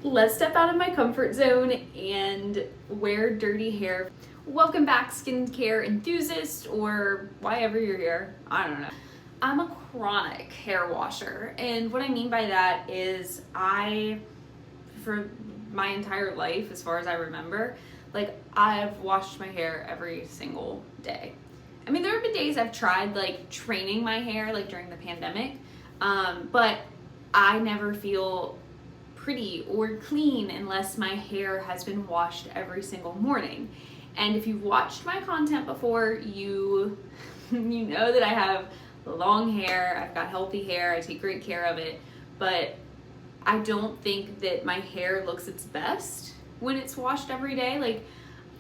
Let's step out of my comfort zone and wear dirty hair. Welcome back, skincare enthusiast, or why ever you're here. I don't know. I'm a chronic hair washer, and what I mean by that is for my entire life, as far as I remember, I've washed my hair every single day. I mean, there have been days I've tried training my hair during the pandemic, but I never feel pretty or clean unless my hair has been washed every single morning. And if you've watched my content before, you know that I have long hair, I've got healthy hair, I take great care of it, but I don't think that my hair looks its best when it's washed every day.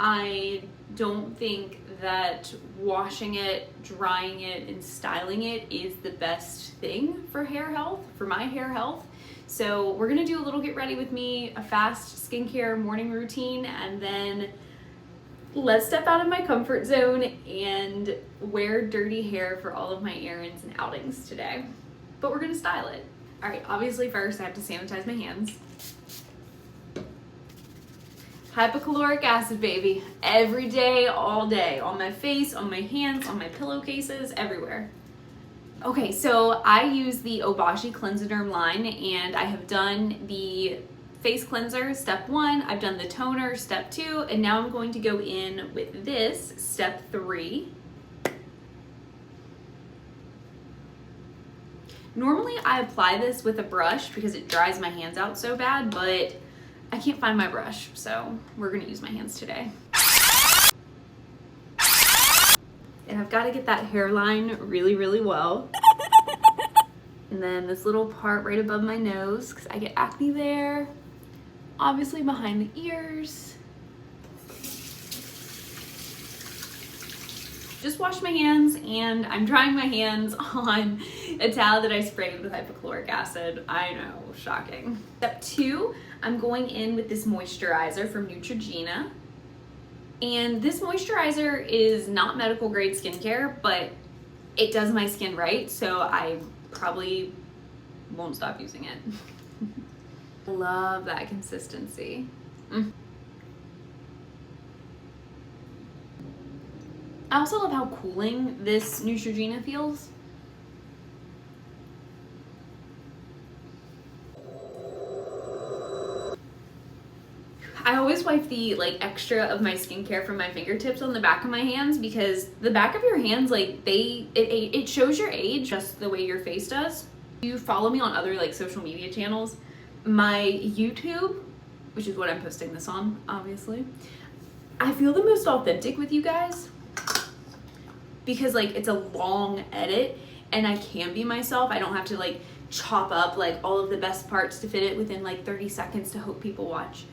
I don't think that washing it, drying it, and styling it is the best thing for hair health, for my hair health. So we're gonna do a little get ready with me, a fast skincare morning routine, and then let's step out of my comfort zone and wear dirty hair for all of my errands and outings today. But we're gonna style it. All right, obviously first I have to sanitize my hands. Hypochloric acid, baby. Every day, all day. On my face, on my hands, on my pillowcases, everywhere. Okay, so I use the Obashi Cleansiderm line, and I have done the face cleanser, step 1. I've done the toner, step 2, and now I'm going to go in with this, step 3. Normally I apply this with a brush because it dries my hands out so bad, but I can't find my brush, so we're gonna use my hands today. And I've got to get that hairline really, really well. And then this little part right above my nose, because I get acne there. Obviously behind the ears. Just washed my hands, and I'm drying my hands on a towel that I sprayed with hypochloric acid. I know, shocking. Step 2, I'm going in with this moisturizer from Neutrogena. And this moisturizer is not medical grade skincare, but it does my skin right, so I probably won't stop using it. Love that consistency. I also love how cooling this Neutrogena feels. I always wipe the extra of my skincare from my fingertips on the back of my hands, because the back of your hands, it shows your age just the way your face does. You follow me on other social media channels. My YouTube, which is what I'm posting this on, obviously, I feel the most authentic with you guys because it's a long edit and I can be myself. I don't have to chop up all of the best parts to fit it within 30 seconds to hope people watch.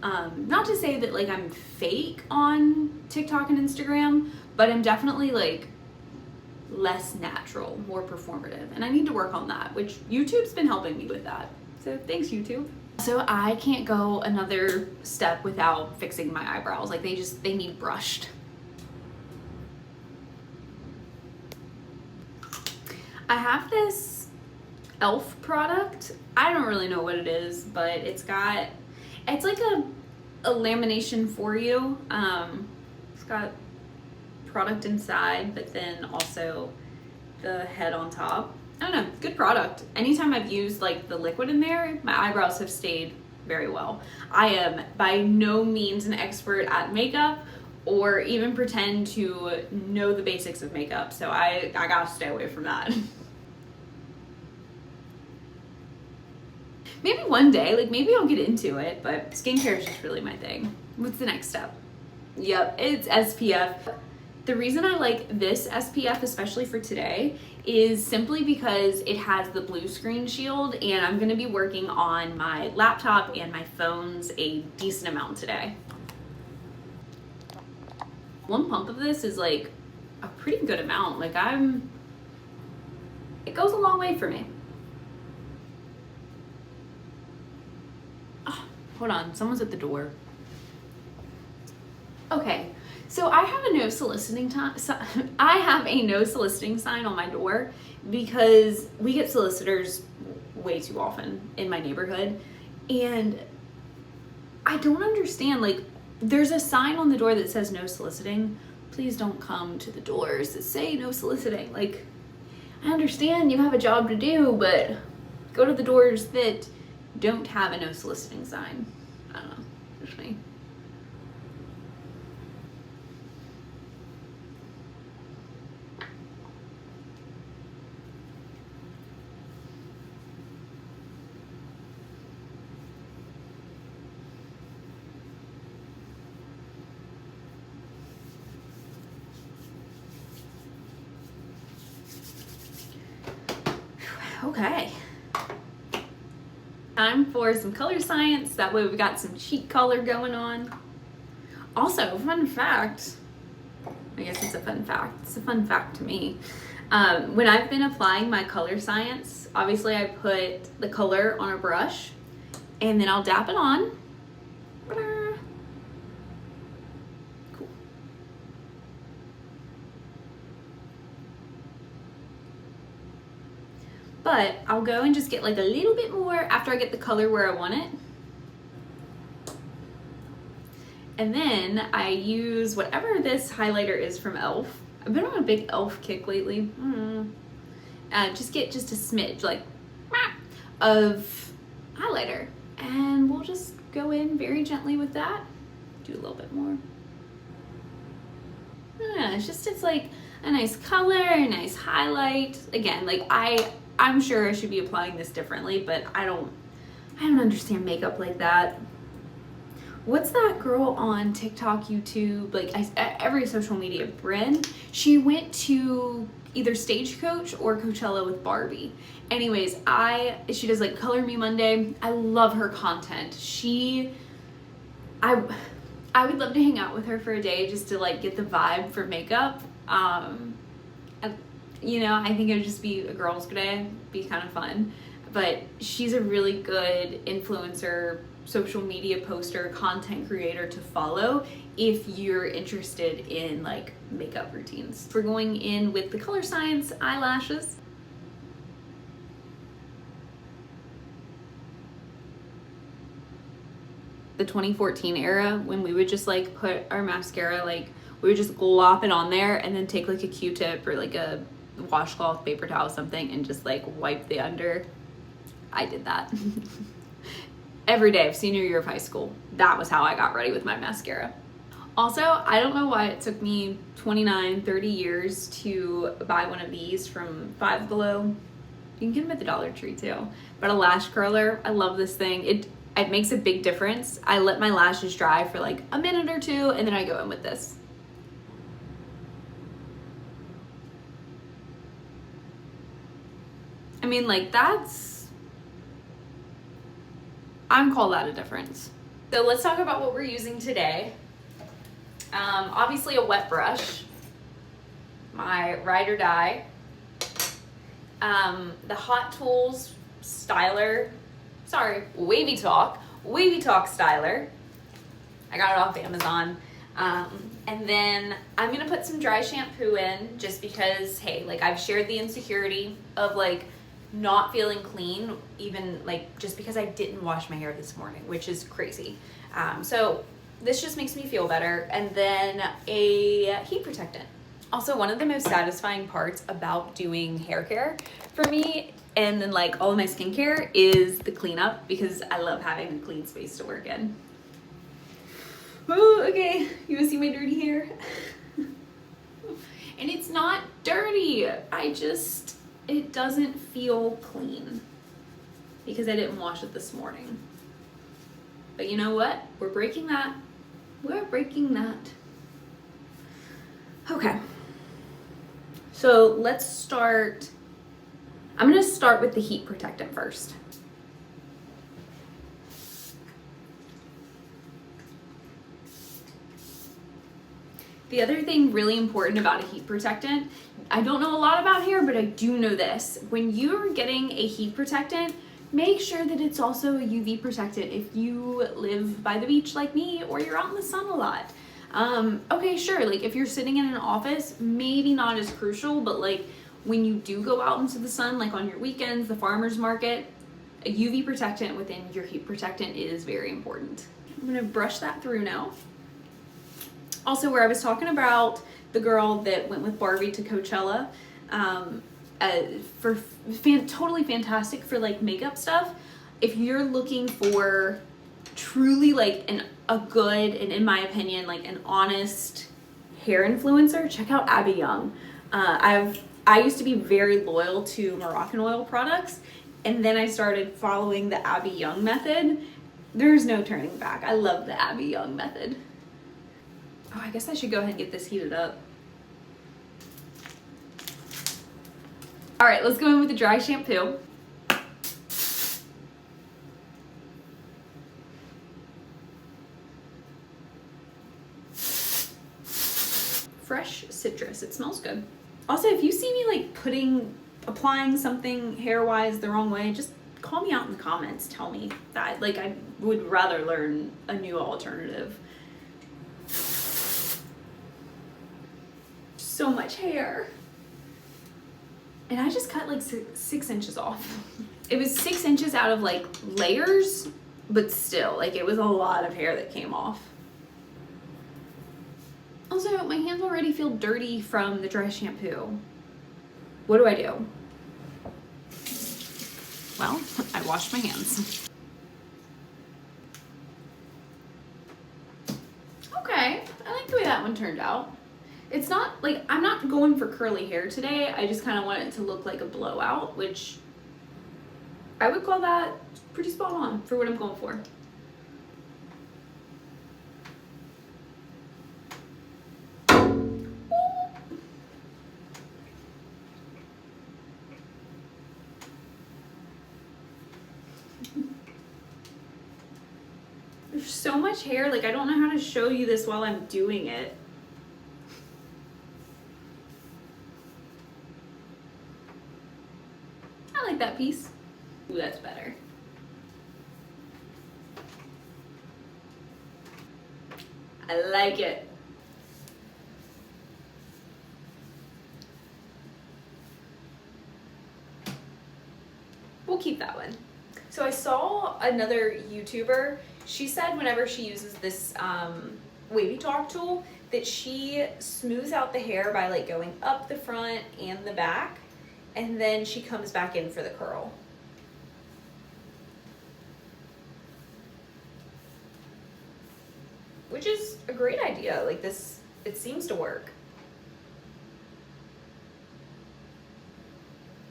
Not to say that I'm fake on TikTok and Instagram, but I'm definitely less natural, more performative, and I need to work on that, which YouTube's been helping me with that. So thanks, YouTube. So I can't go another step without fixing my eyebrows. They need brushed. I have this e.l.f. product. I don't really know what it is, but it's like a lamination for you. It's got product inside, but then also the head on top. I don't know, good product. Anytime I've used the liquid in there, my eyebrows have stayed very well. I am by no means an expert at makeup or even pretend to know the basics of makeup, so I gotta stay away from that. Maybe one day, maybe I'll get into it, but skincare is just really my thing. What's the next step? Yep, it's SPF. The reason I like this SPF, especially for today, is simply because it has the blue screen shield, and I'm gonna be working on my laptop and my phones a decent amount today. One pump of this is a pretty good amount. It goes a long way for me. Hold on, someone's at the door. Okay, so I have a no soliciting sign on my door because we get solicitors way too often in my neighborhood, and I don't understand, like, there's a sign on the door that says no soliciting. Please don't come to the doors that say no soliciting. Like, I understand you have a job to do, but go to the doors that don't have a no soliciting sign. I don't know, just me. Okay. Time for some color science. That way we got some cheek color going on. Also, fun fact, I guess it's a fun fact. It's a fun fact to me. When I've been applying my color science, obviously I put the color on a brush and then I'll dab it on. Cool. But I'll go and just get like a little bit more after I get the color where I want it. And then I use whatever this highlighter is from e.l.f. I've been on a big e.l.f. kick lately. Just get just a smidge, like, of highlighter. And we'll just go in very gently with that. Do a little bit more. Yeah, it's like a nice color, a nice highlight. Again, like I'm sure I should be applying this differently, but I don't understand makeup like that. What's that girl on TikTok, YouTube, like every social media, Bryn? She went to either Stagecoach or Coachella with Barbie. Anyways, she does like Color Me Monday. I love her content. I would love to hang out with her for a day just to like get the vibe for makeup. You know, I think it would just be a girls' day, be kind of fun. But she's a really good influencer, social media poster, content creator to follow if you're interested in like makeup routines. We're going in with the Color Science eyelashes. The 2014 era, when we would just like put our mascara, like we would just glop it on there and then take like a Q-tip or like a washcloth, paper towel, something, and just like wipe the under. I did that every day of senior year of high school. That was how I got ready with my mascara. Also, I don't know why it took me 29, 30 years to buy one of these from Five Below. You can get them at the Dollar Tree too. But a lash curler, I love this thing. It makes a big difference. I let my lashes dry for like a minute or two and then I go in with this. I mean, like I'm call that a difference. So let's talk about what we're using today. Obviously a wet brush, my Ride or Die, the Hot Tools styler, Wavy Talk styler. I got it off Amazon. And then I'm gonna put some dry shampoo in just because, hey, like I've shared the insecurity of like not feeling clean, even like just because I didn't wash my hair this morning, which is crazy. So this just makes me feel better. And then a heat protectant. Also, one of the most satisfying parts about doing hair care for me and then like all of my skincare is the cleanup, because I love having a clean space to work in. Oh, okay, you wanna see my dirty hair? And it's not dirty, it doesn't feel clean because I didn't wash it this morning. But you know what? We're breaking that. Okay. So let's start. I'm gonna start with the heat protectant first. The other thing really important about a heat protectant, I don't know a lot about hair, but I do know this. When you're getting a heat protectant, make sure that it's also a UV protectant if you live by the beach like me or you're out in the sun a lot. Okay, sure, like if you're sitting in an office, maybe not as crucial, but like when you do go out into the sun, like on your weekends, the farmer's market, a UV protectant within your heat protectant is very important. I'm gonna brush that through now. Also, where I was talking about the girl that went with Barbie to Coachella, for totally fantastic for like makeup stuff. If you're looking for truly like a good, and in my opinion, like an honest hair influencer, check out Abby Young. I used to be very loyal to Moroccan oil products, and then I started following the Abby Young method. There's no turning back. I love the Abby Young method. Oh, I guess I should go ahead and get this heated up. All right, let's go in with the dry shampoo. Fresh citrus, it smells good. Also, if you see me like applying something hair-wise the wrong way, just call me out in the comments. Tell me that. Like, I would rather learn a new alternative. So much hair. And I just cut like 6 inches off. It was 6 inches out of like layers, but still, like it was a lot of hair that came off. Also, my hands already feel dirty from the dry shampoo. What do I do? Well, I washed my hands. Okay, I like the way that one turned out. It's not like, I'm not going for curly hair today. I just kind of want it to look like a blowout, which I would call that pretty spot on for what I'm going for. There's so much hair, like I don't know how to show you this while I'm doing it. I like that piece. Ooh, that's better. I like it. We'll keep that one. So I saw another YouTuber, she said whenever she uses this wavy talk tool that she smooths out the hair by like going up the front and the back, and then she comes back in for the curl. Which is a great idea. Like this, it seems to work.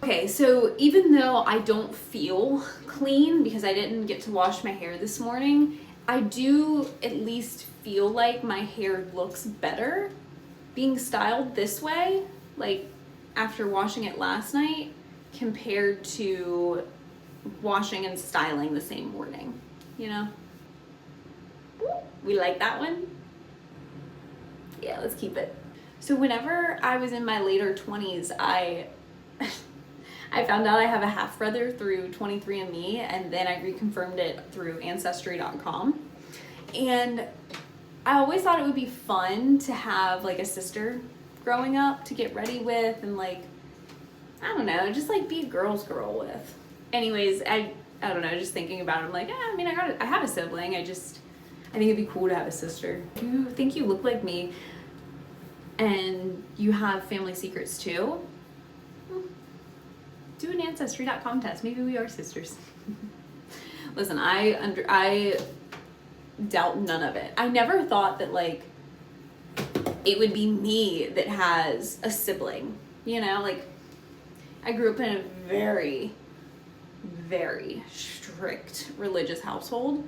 Okay, so even though I don't feel clean because I didn't get to wash my hair this morning, I do at least feel like my hair looks better being styled this way, like after washing it last night, compared to washing and styling the same morning, you know? We like that one? Yeah, let's keep it. So whenever I was in my later 20s, I found out I have a half brother through 23andMe, and then I reconfirmed it through Ancestry.com. And I always thought it would be fun to have like a sister growing up to get ready with, and like, I don't know, just like be a girl's girl with. Anyways, I don't know, just thinking about it, I'm like, I mean, I have a sibling. I think it'd be cool to have a sister. If you think you look like me and you have family secrets too, do an Ancestry.com test. Maybe we are sisters. Listen, I doubt none of it. I never thought that like it would be me that has a sibling, you know? Like, I grew up in a very, very strict religious household.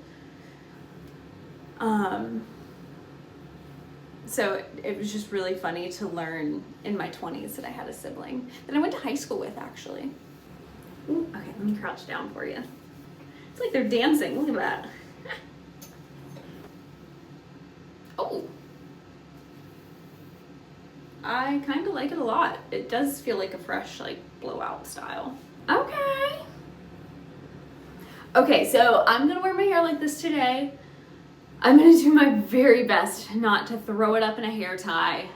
So it was just really funny to learn in my 20s that I had a sibling that I went to high school with, actually. Ooh, okay, let me crouch down for you. It's like they're dancing. Look at that. Oh. I kind of like it a lot. It does feel like a fresh, like, blowout style. Okay. Okay, so I'm gonna wear my hair like this today. I'm gonna do my very best not to throw it up in a hair tie.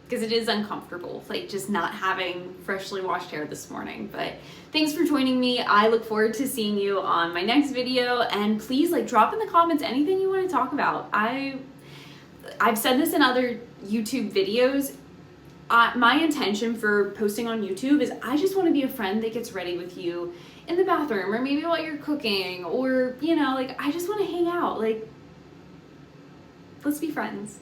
because it is uncomfortable, like just not having freshly washed hair this morning. But thanks for joining me. I look forward to seeing you on my next video, and please like drop in the comments anything you want to talk about. I've said this in other YouTube videos. My intention for posting on YouTube is I just want to be a friend that gets ready with you in the bathroom, or maybe while you're cooking, or, you know, like I just want to hang out. Like, let's be friends.